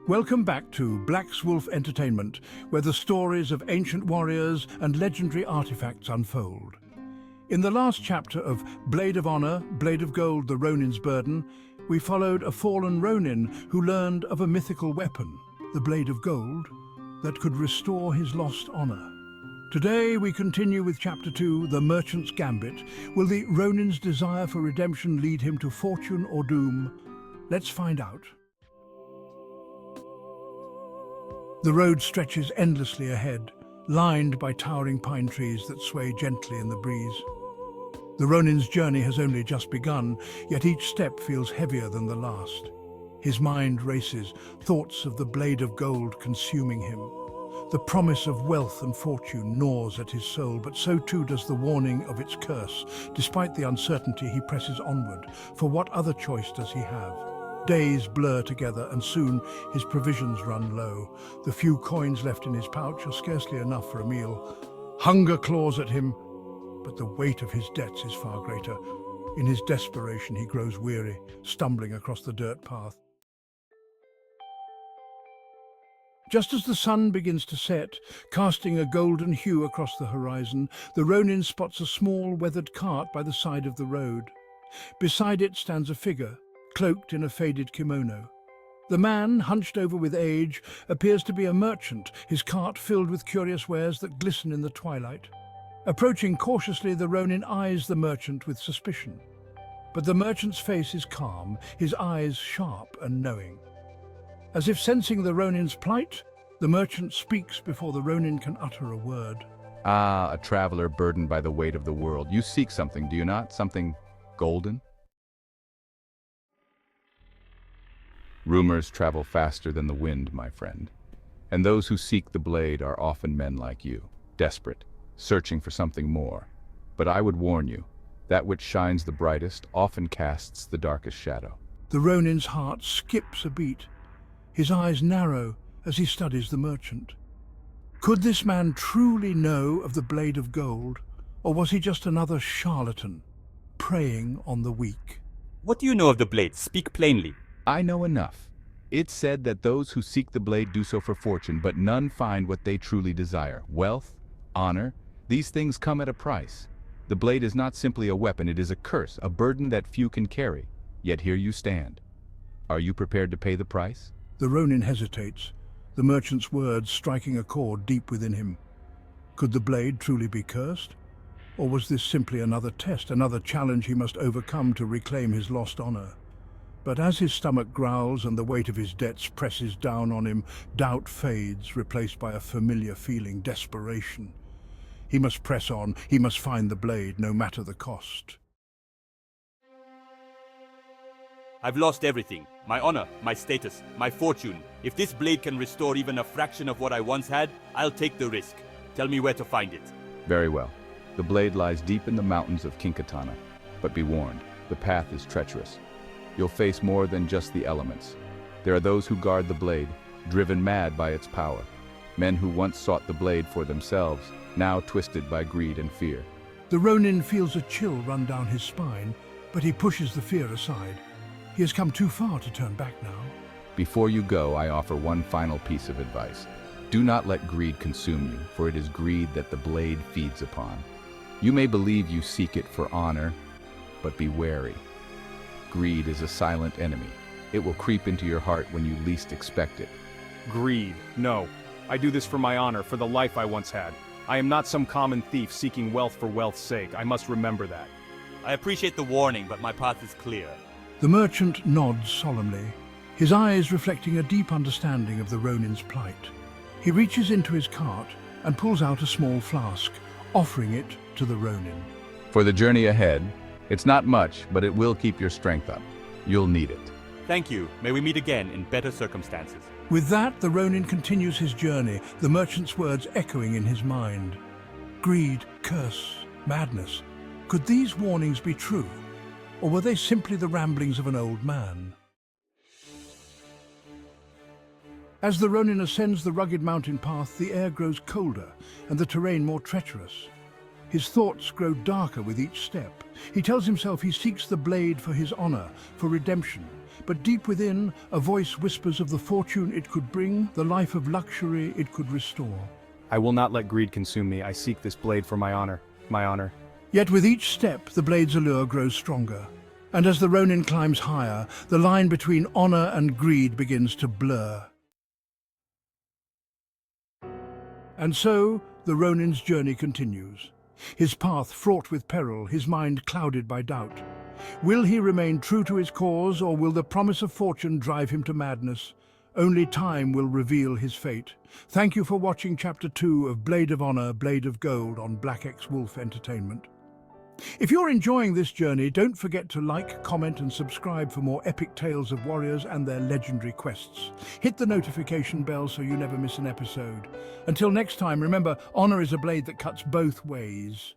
Welcome back to Black's Wolf Entertainment, where the stories of ancient warriors and legendary artifacts unfold. In the last chapter of Blade of Honor, Blade of Gold, the Ronin's Burden, we followed a fallen Ronin who learned of a mythical weapon, the Blade of Gold, that could restore his lost honor. Today we continue with Chapter 2, The Merchant's Gambit. Will the Ronin's desire for redemption lead him to fortune or doom? Let's find out. The road stretches endlessly ahead, lined by towering pine trees that sway gently in the breeze. The Ronin's journey has only just begun, yet each step feels heavier than the last. His mind races, thoughts of the blade of gold consuming him. The promise of wealth and fortune gnaws at his soul, but so too does the warning of its curse. Despite the uncertainty, he presses onward, for what other choice does he have? Days blur together, and soon his provisions run low. The few coins left in his pouch are scarcely enough for a meal. Hunger claws at him, but the weight of his debts is far greater. In his desperation, he grows weary, stumbling across the dirt path. Just as the sun begins to set, casting a golden hue across the horizon, the Ronin spots a small, weathered cart by the side of the road. Beside it stands a figure, cloaked in a faded kimono. The man, hunched over with age, appears to be a merchant, his cart filled with curious wares that glisten in the twilight. Approaching cautiously, the Ronin eyes the merchant with suspicion. But the merchant's face is calm, his eyes sharp and knowing. As if sensing the Ronin's plight, the merchant speaks before the Ronin can utter a word. Ah, a traveler burdened by the weight of the world. You seek something, do you not? Something golden? Rumors travel faster than the wind, my friend. And those who seek the blade are often men like you, desperate, searching for something more. But I would warn you, that which shines the brightest often casts the darkest shadow. The Ronin's heart skips a beat. His eyes narrow as he studies the merchant. Could this man truly know of the blade of gold, or was he just another charlatan, preying on the weak? What do you know of the blade? Speak plainly. I know enough. It's said that those who seek the blade do so for fortune, but none find what they truly desire. Wealth, honor, these things come at a price. The blade is not simply a weapon, it is a curse, a burden that few can carry. Yet here you stand. Are you prepared to pay the price? The Ronin hesitates, the merchant's words striking a chord deep within him. Could the blade truly be cursed? Or was this simply another test, another challenge he must overcome to reclaim his lost honor? But as his stomach growls and the weight of his debts presses down on him, doubt fades, replaced by a familiar feeling, desperation. He must press on, he must find the blade, no matter the cost. I've lost everything. My honor, my status, my fortune. If this blade can restore even a fraction of what I once had, I'll take the risk. Tell me where to find it. Very well. The blade lies deep in the mountains of Kinkatana. But be warned, the path is treacherous. You'll face more than just the elements. There are those who guard the blade, driven mad by its power. Men who once sought the blade for themselves, now twisted by greed and fear. The Ronin feels a chill run down his spine, but he pushes the fear aside. He has come too far to turn back now. Before you go, I offer one final piece of advice. Do not let greed consume you, for it is greed that the blade feeds upon. You may believe you seek it for honor, but be wary. Greed is a silent enemy. It will creep into your heart when you least expect it. Greed. No. I do this for my honor, for the life I once had. I am not some common thief seeking wealth for wealth's sake. I must remember that. I appreciate the warning, but my path is clear. The merchant nods solemnly, his eyes reflecting a deep understanding of the Ronin's plight. He reaches into his cart and pulls out a small flask, offering it to the Ronin. For the journey ahead, it's not much, but it will keep your strength up. You'll need it. Thank you. May we meet again in better circumstances. With that, the Ronin continues his journey, the merchant's words echoing in his mind. Greed, curse, madness. Could these warnings be true? Or were they simply the ramblings of an old man? As the Ronin ascends the rugged mountain path, the air grows colder and the terrain more treacherous. His thoughts grow darker with each step. He tells himself he seeks the blade for his honor, for redemption. But deep within, a voice whispers of the fortune it could bring, the life of luxury it could restore. I will not let greed consume me. I seek this blade for my honor. My honor. Yet with each step, the blade's allure grows stronger. And as the Ronin climbs higher, the line between honor and greed begins to blur. And so, the Ronin's journey continues. His path fraught with peril, his mind clouded by doubt. Will he remain true to his cause, or will the promise of fortune drive him to madness? Only time will reveal his fate. Thank you for watching Chapter 2 of Blade of Honor, Blade of Gold on Black X Wolf Entertainment. If you're enjoying this journey, don't forget to like, comment and subscribe for more epic tales of warriors and their legendary quests. Hit the notification bell so you never miss an episode. Until next time, remember, honor is a blade that cuts both ways.